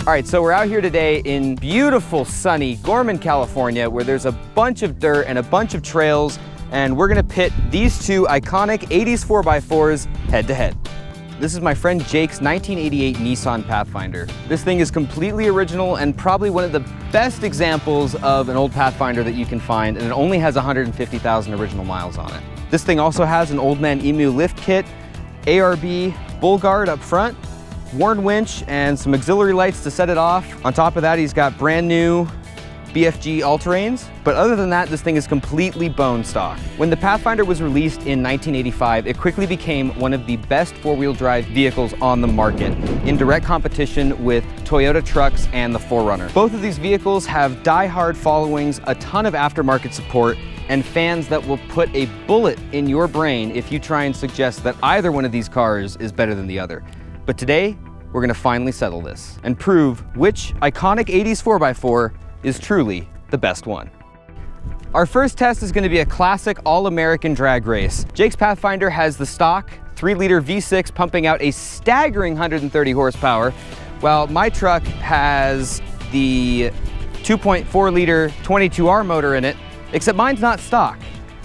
All right, so we're out here today in beautiful, sunny Gorman, California, where there's a bunch of dirt and a bunch of trails, and we're gonna pit these two iconic 80s 4x4s head to head. This is my friend Jake's 1988 Nissan Pathfinder. This thing is completely original and probably one of the best examples of an old Pathfinder that you can find, and it only has 150,000 original miles on it. This thing also has an Old Man Emu lift kit, ARB bull guard up front, worn winch, and some auxiliary lights to set it off. On top of that, he's got brand new BFG all-terrains, but other than that, this thing is completely bone stock. When the Pathfinder was released in 1985, it quickly became one of the best four-wheel drive vehicles on the market, in direct competition with Toyota trucks and the 4Runner. Both of these vehicles have die-hard followings, a ton of aftermarket support, and fans that will put a bullet in your brain if you try and suggest that either one of these cars is better than the other. But today, we're gonna finally settle this and prove which iconic 80s 4x4 is truly the best one. Our first test is gonna be a classic all-American drag race. Jake's Pathfinder has the stock 3-liter V6 pumping out a staggering 130 horsepower, while my truck has the 2.4-liter 22R motor in it, except mine's not stock.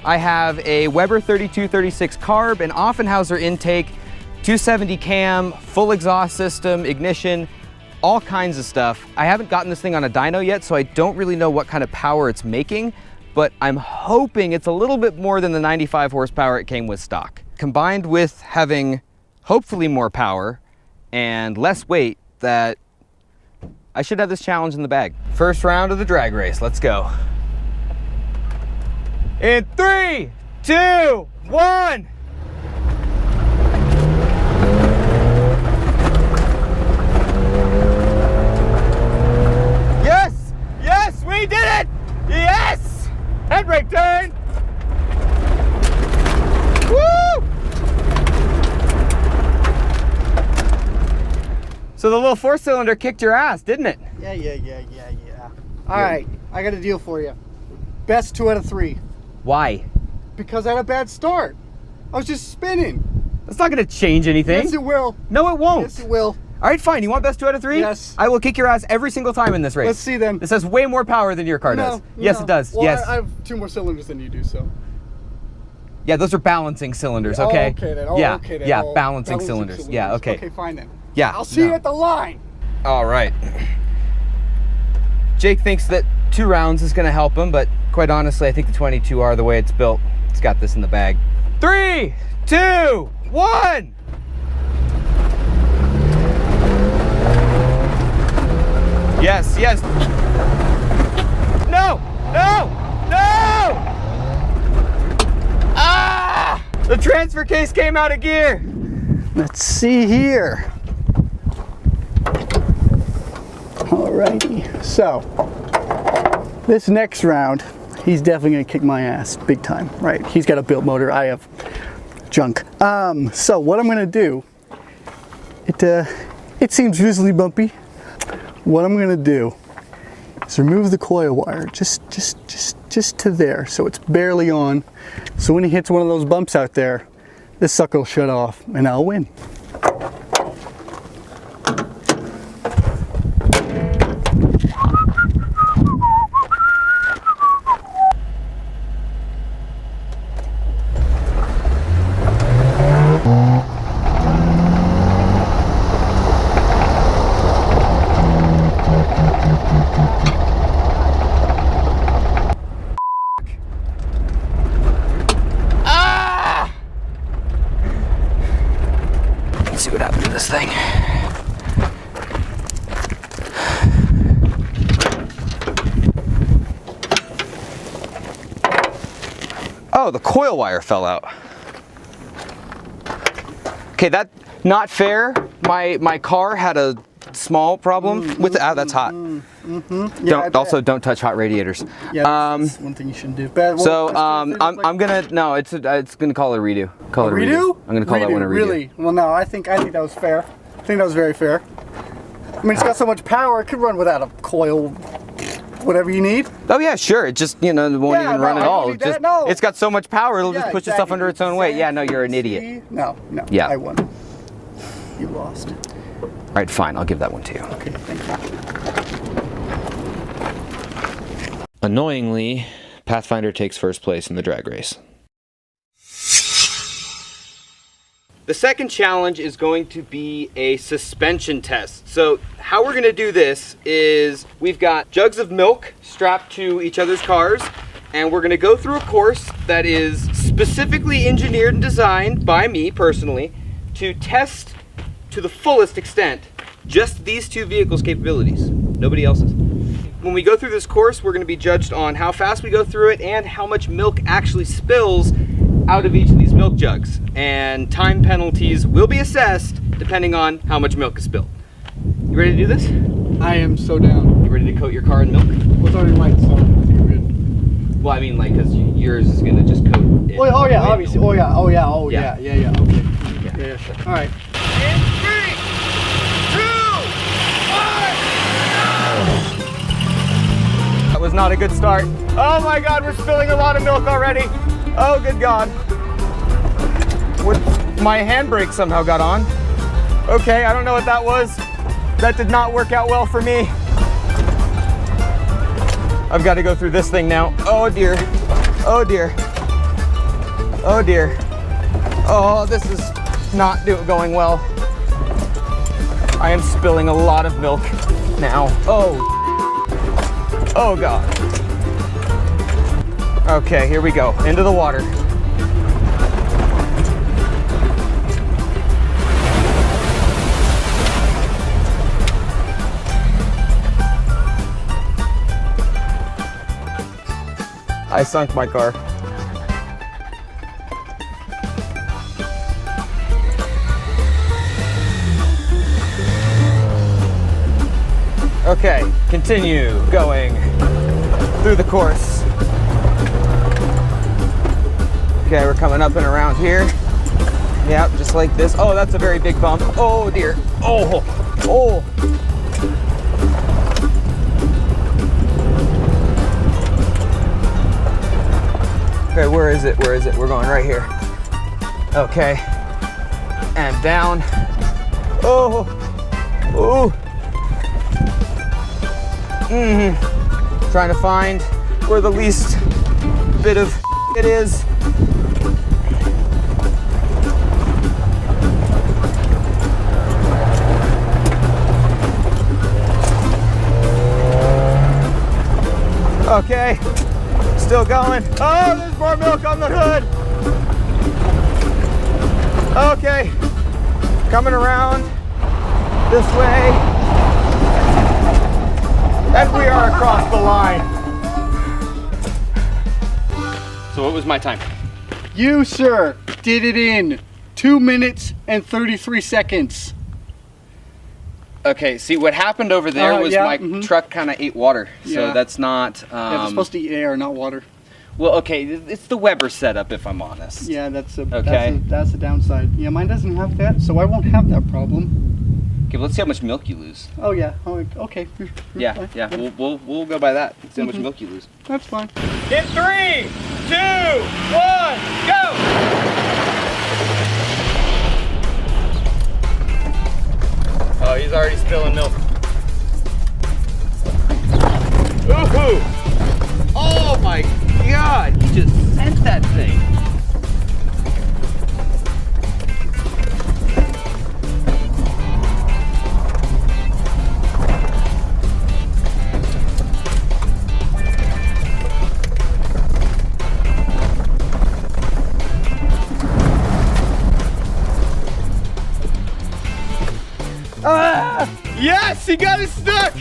I have a Weber 3236 carb, an Offenhauser intake, 270 cam, full exhaust system, ignition, all kinds of stuff. I haven't gotten this thing on a dyno yet, so I don't really know what kind of power it's making, but I'm hoping it's a little bit more than the 95 horsepower it came with stock. Combined with having hopefully more power and less weight, that I should have this challenge in the bag. First round of the drag race, let's go. In 3, 2, 1. We did it! Yes! Handbrake turn! Woo! So the little 4-cylinder kicked your ass, didn't it? Yeah. All right, I got a deal for you. Best 2 out of 3. Why? Because I had a bad start. I was just spinning. That's not gonna change anything. Yes, it will. No, it won't. Yes, it will. All right, fine. You want best 2 out of 3? Yes. I will kick your ass every single time in this race. Let's see then. This has way more power than your car does. Yes, it does. Well, yes. I have 2 more cylinders than you do, so. Yeah, those are balancing cylinders, okay? Oh, okay then. Okay then. Yeah, balancing cylinders. Yeah, okay. Okay, fine then. Yeah. I'll see you at the line. All right. Jake thinks that 2 rounds is gonna help him, but quite honestly, I think the 22R, the way it's built, it's got this in the bag. 3, 2, 1. Yes, yes. No, no, no! Ah! The transfer case came out of gear. Let's see here. Alrighty, so this next round, he's definitely gonna kick my ass big time, right? He's got a built motor, I have junk. So what I'm gonna do, it seems visually bumpy. What I'm gonna do is remove the coil wire just to there, so it's barely on. So when he hits one of those bumps out there, this sucker will shut off and I'll win. Let's see what happened to this thing. Oh, the coil wire fell out. Okay, that's not fair. My car had a small problem with it. Ah, that's hot. Yeah, don't touch hot radiators. Yeah, that's one thing you shouldn't do. I'm gonna it's gonna call it a redo. Call it a redo. I'm gonna call that one a redo. Really? Well, no, I think that was fair. I think that was very fair. I mean, it's got so much power, it could run without a coil. Whatever you need. Oh yeah, sure. It just, it won't even run at all. It's got so much power, it'll just push itself under its own weight. Yeah, no, you're an idiot. No, yeah. I won. You lost. right, fine, I'll give that one to you. Okay, thank you. Annoyingly, Pathfinder takes first place in the drag race. The second challenge is going to be a suspension test. So how we're gonna do this is we've got jugs of milk strapped to each other's cars, and we're gonna go through a course that is specifically engineered and designed by me personally to test to the fullest extent just these two vehicles' capabilities, nobody else's. When we go through this course, we're gonna be judged on how fast we go through it and how much milk actually spills out of each of these milk jugs. And time penalties will be assessed depending on how much milk is spilled. You ready to do this? I am so down. You ready to coat your car in milk? What's already white, so you're good. Well, I mean, like, because yours is gonna just coat it. Oh yeah, with obviously. milk. Oh yeah, oh yeah, oh Yeah. yeah, yeah, yeah. Okay. Yeah. Yeah, sure. All right. In 3, 2, 1. That was not a good start. Oh my God, we're spilling a lot of milk already. Oh, good God. My handbrake somehow got on. Okay, I don't know what that was. That did not work out well for me. I've got to go through this thing now. Oh dear. Oh dear. Oh dear. Oh, this is not going well. I am spilling a lot of milk now. Oh. Oh God. Okay, here we go. Into the water. I sunk my car. Okay, continue going through the course. Okay, we're coming up and around here. Yep, just like this. Oh, that's a very big bump. Oh dear. Oh, oh. Okay, where is it? Where is it? We're going right here. Okay. And down. Oh. Oh. Trying to find where the least bit of it is. Okay. Still going. Oh, there's more milk on the hood. Okay. Coming around this way. And we are across the line. So what was my time? You, sir, did it in 2 minutes and 33 seconds. Okay, see what happened over there was yeah, my truck kind of ate water. So Yeah. that's not... Yeah, it's supposed to eat air, not water. Well, okay, it's the Weber setup if I'm honest. Yeah, that's Okay. that's the downside. Yeah, mine doesn't have that, so I won't have that problem. Okay, but let's see how much milk you lose. Oh yeah. Oh, okay. You're Yeah, fine. yeah, we'll go by that. See how much milk you lose. That's fine. In 3, 2, 1, go! Oh, he's already spilling milk. Ooh! Oh my God! He just sent that thing. Ah! Yes, he got it stuck!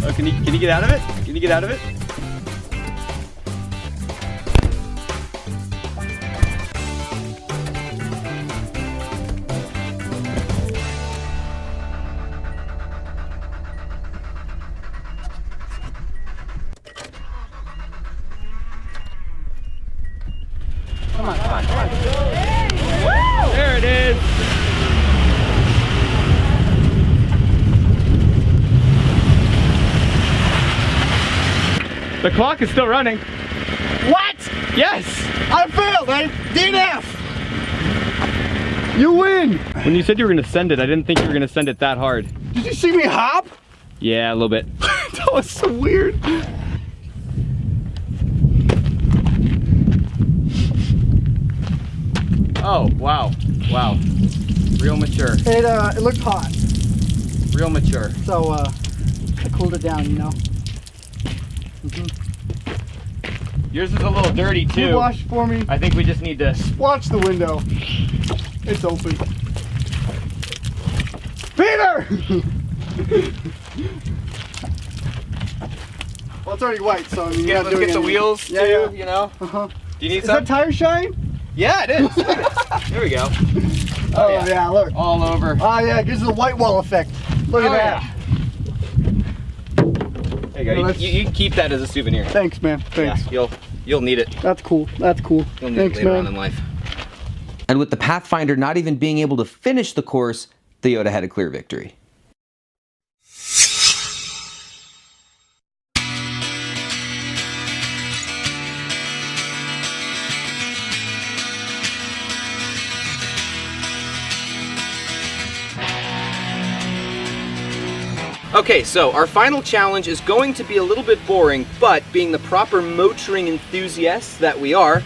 Oh, can you get out of it? Can you get out of it? Come on, come on, come on. There it is. The clock is still running. What? Yes. I failed, eh? DNF. You win! When you said you were gonna send it, I didn't think you were gonna send it that hard. Did you see me hop? Yeah, a little bit. That was so weird. Oh, wow. Wow. Real mature. It looked hot. Real mature. So I cooled it down, you know. Yours is a little dirty too. You wash for me. I think we just need to Watch the window. It's open. Peter! Well, it's already white, so I mean, let's get the wheels too, yeah. you know? Uh-huh. Do you need Is some? that tire shine? Yeah, it is. There we go. Oh, yeah, look. All over. Oh, yeah, it gives it a white wall effect. Look at that. Yeah. There you go. No, You can keep that as a souvenir. Thanks, man. Thanks. Yeah, you'll need it. That's cool. That's cool. You'll need Thanks, it later man. on in life. And with the Pathfinder not even being able to finish the course, the Yota had a clear victory. Okay, so our final challenge is going to be a little bit boring, but being the proper motoring enthusiasts that we are,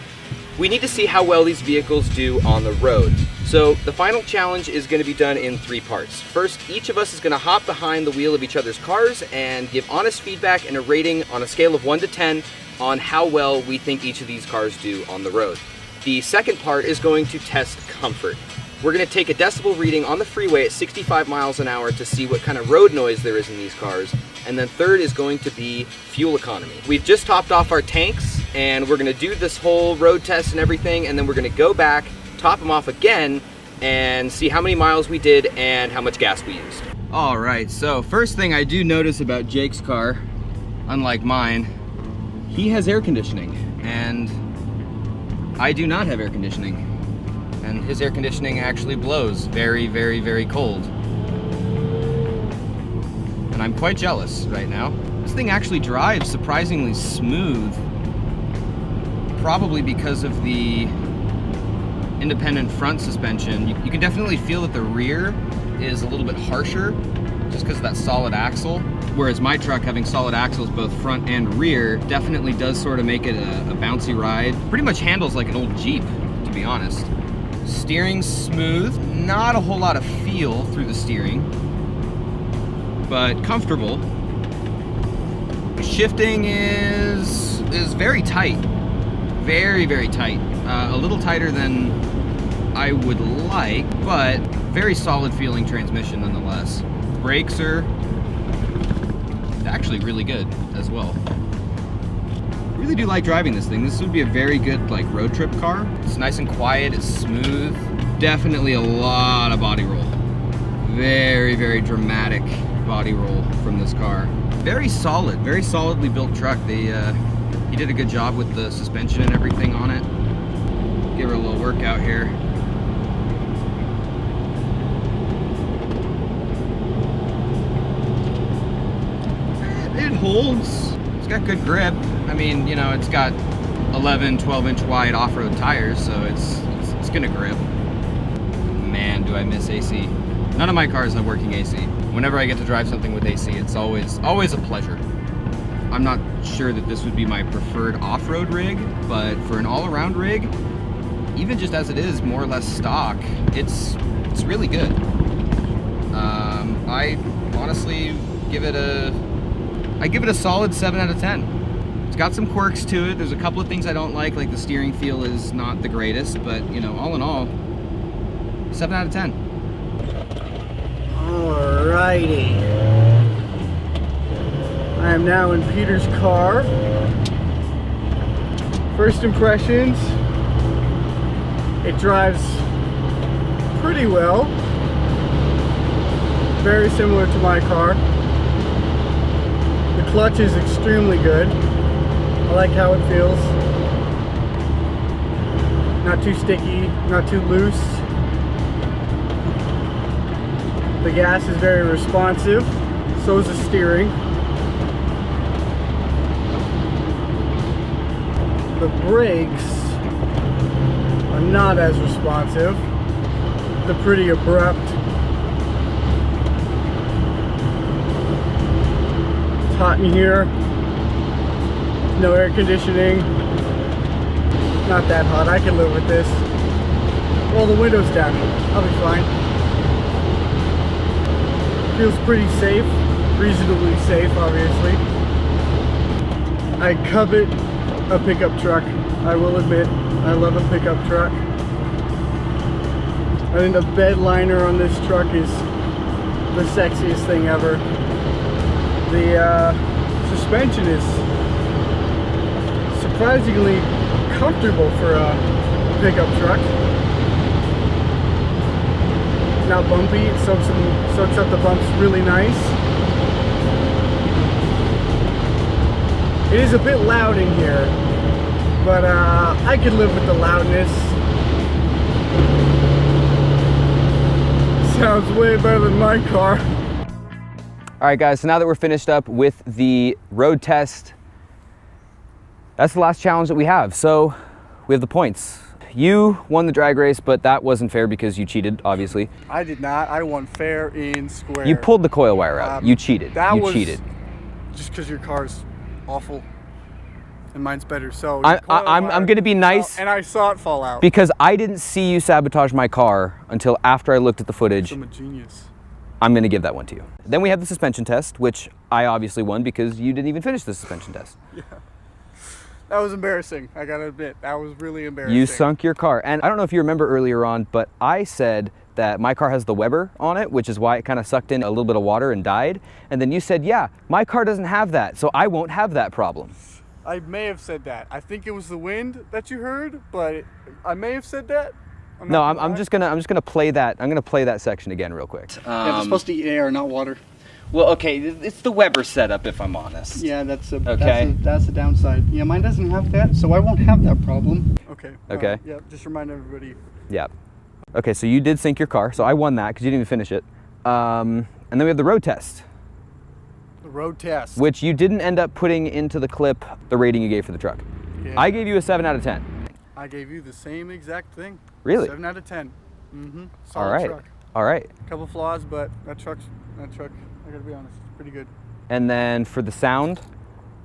we need to see how well these vehicles do on the road. So the final challenge is going to be done in 3 parts. First, each of us is going to hop behind the wheel of each other's cars and give honest feedback and a rating on a scale of 1 to 10 on how well we think each of these cars do on the road. The second part is going to test comfort. We're going to take a decibel reading on the freeway at 65 miles an hour to see what kind of road noise there is in these cars. And then third is going to be fuel economy. We've just topped off our tanks and we're going to do this whole road test and everything, and then we're going to go back, top them off again, and see how many miles we did and how much gas we used. All right, so first thing I do notice about Jake's car, unlike mine, he has air conditioning and I do not have air conditioning. And his air conditioning actually blows very, very, very cold. And I'm quite jealous right now. This thing actually drives surprisingly smooth, probably because of the independent front suspension. You can definitely feel that the rear is a little bit harsher just because of that solid axle. Whereas my truck, having solid axles both front and rear, definitely does sort of make it a bouncy ride. Pretty much handles like an old Jeep, to be honest. Steering's smooth, not a whole lot of feel through the steering, but comfortable. Shifting is very tight, very, very tight. A little tighter than I would like, but very solid feeling transmission nonetheless. Brakes are actually really good as well. I really do like driving this thing. This would be a very good like road trip car. It's nice and quiet, it's smooth. Definitely a lot of body roll. Very, very dramatic body roll from this car. Very solid, very solidly built truck. He did a good job with the suspension and everything on it. Give her a little workout here. It holds. It's got good grip. I mean, you know, it's got 11, 12-inch wide off-road tires, so it's gonna grip. Man, do I miss AC. None of my cars have working AC. Whenever I get to drive something with AC, it's always a pleasure. I'm not sure that this would be my preferred off-road rig, but for an all-around rig, even just as it is more or less stock, it's really good. I honestly give it a solid 7 out of 10. It's got some quirks to it. There's a couple of things I don't like the steering feel is not the greatest, but you know, all in all, 7 out of 10. Alrighty. I am now in Peter's car. First impressions, it drives pretty well. Very similar to my car. The clutch is extremely good. I like how it feels. Not too sticky, not too loose. The gas is very responsive. So is the steering. The brakes are not as responsive. They're pretty abrupt. It's hot in here. No air conditioning. Not that hot. I can live with this. Roll the windows down. I'll be fine. Feels pretty safe. Reasonably safe, obviously. I covet a pickup truck. I will admit, I love a pickup truck. I think the bed liner on this truck is the sexiest thing ever. The suspension is surprisingly comfortable for a pickup truck. Not bumpy, it soaks up the bumps really nice. It is a bit loud in here, but I can live with the loudness. Sounds way better than my car. All right, guys, so now that we're finished up with the road test, that's the last challenge that we have. So we have the points. You won the drag race, but that wasn't fair because you cheated, obviously. I did not. I won fair and square. You pulled the coil wire out. You cheated. You cheated. Just because your car's awful and mine's better. So I'm going to be nice. And I saw it fall out. Because I didn't see you sabotage my car until after I looked at the footage. I'm a genius. I'm going to give that one to you. Then we have the suspension test, which I obviously won because you didn't even finish the suspension test. Yeah. That was embarrassing, I gotta admit. That was really embarrassing. You sunk your car. And I don't know if you remember earlier on, but I said that my car has the Weber on it, which is why it kind of sucked in a little bit of water and died. And then you said, yeah, my car doesn't have that, so I won't have that problem. I may have said that. I think it was the wind that you heard, but I may have said that. I'm just gonna play that. I'm gonna play that section again real quick. Yeah, it's supposed to eat air, not water. Well, okay, it's the Weber setup, if I'm honest. Yeah, that's the downside. Yeah, mine doesn't have that, so I won't have that problem. Okay. Okay. Yeah, just remind everybody. Yeah. Okay, so you did sink your car, so I won that because you didn't even finish it. And then we have the road test. The road test. Which you didn't end up putting into the clip the rating you gave for the truck. Yeah. I gave you a 7 out of 10. I gave you the same exact thing. Really? 7 out of 10. Mm-hmm. Solid All right. truck. All right. A couple flaws, but that truck, I gotta be honest, pretty good. And then for the sound,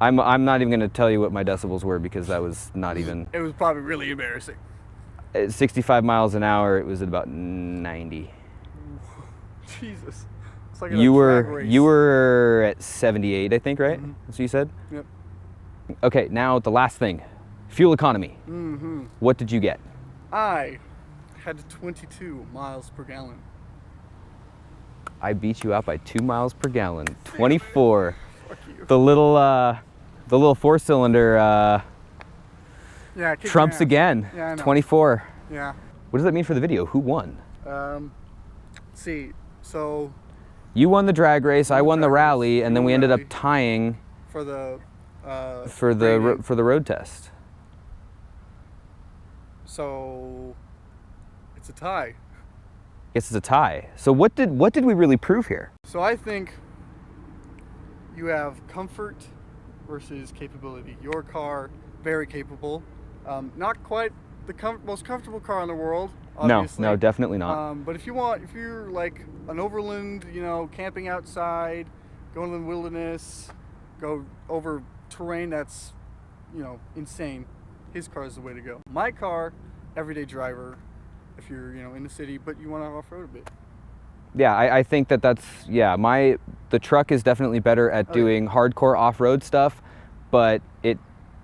I'm not even gonna tell you what my decibels were because that was not even. It was probably really embarrassing. At 65 miles an hour, it was at about 90. Jesus. It's like You were at 78, I think, right? Mm-hmm. That's what you said? Yep. Okay, now the last thing, fuel economy. Mm-hmm. What did you get? I had 22 miles per gallon. I beat you out by 2 miles per gallon. 24. Fuck you. The little four-cylinder Yeah, trumps again. Yeah, I know. 24. Yeah. What does that mean for the video? Who won? Let's see, so You won the drag race. I won the rally, and then we ended up tying for the road test. So it's a tie. Guess it's a tie. So what did we really prove here? So I think you have comfort versus capability. Your car, very capable. Not quite the most comfortable car in the world, obviously. No, definitely not. But if you're like an overland, camping outside, going to the wilderness, go over terrain that's, insane, his car is the way to go. My car, everyday driver, if you're, in the city, but you want to off-road a bit. Yeah, I think the truck is definitely better at doing hardcore off-road stuff, but it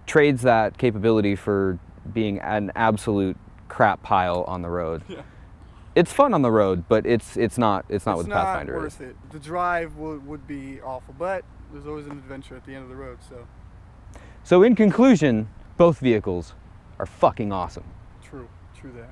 trades that capability for being an absolute crap pile on the road. Yeah. It's fun on the road, but it's not what the Pathfinder is. It's not worth it. The drive would be awful, but there's always an adventure at the end of the road, so. So in conclusion, both vehicles are fucking awesome. True that.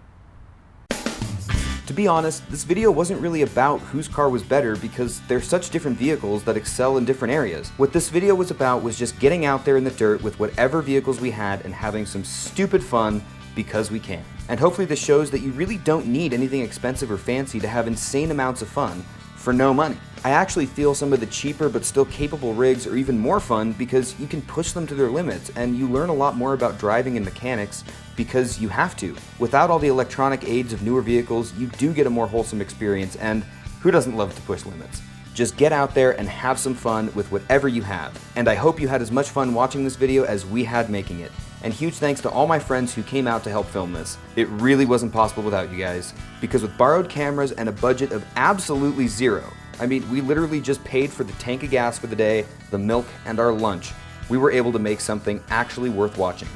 To be honest, this video wasn't really about whose car was better because they're such different vehicles that excel in different areas. What this video was about was just getting out there in the dirt with whatever vehicles we had and having some stupid fun because we can. And hopefully this shows that you really don't need anything expensive or fancy to have insane amounts of fun. for no money. I actually feel some of the cheaper but still capable rigs are even more fun because you can push them to their limits and you learn a lot more about driving and mechanics because you have to. Without all the electronic aids of newer vehicles, you do get a more wholesome experience, and who doesn't love to push limits? Just get out there and have some fun with whatever you have. And I hope you had as much fun watching this video as we had making it. And huge thanks to all my friends who came out to help film this. It really wasn't possible without you guys, because with borrowed cameras and a budget of absolutely zero, I mean, we literally just paid for the tank of gas for the day, the milk, and our lunch, we were able to make something actually worth watching.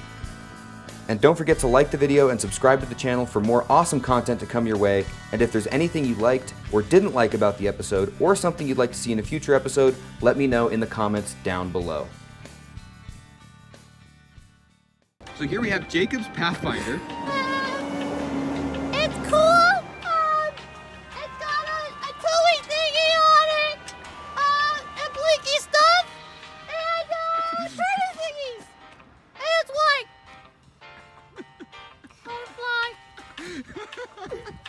And don't forget to like the video and subscribe to the channel for more awesome content to come your way. And if there's anything you liked or didn't like about the episode, or something you'd like to see in a future episode, let me know in the comments down below. So here we have Jacob's Pathfinder. It's cool. It's got a towing thingy on it. And blinky stuff. And turning thingies. And it's white. Butterfly.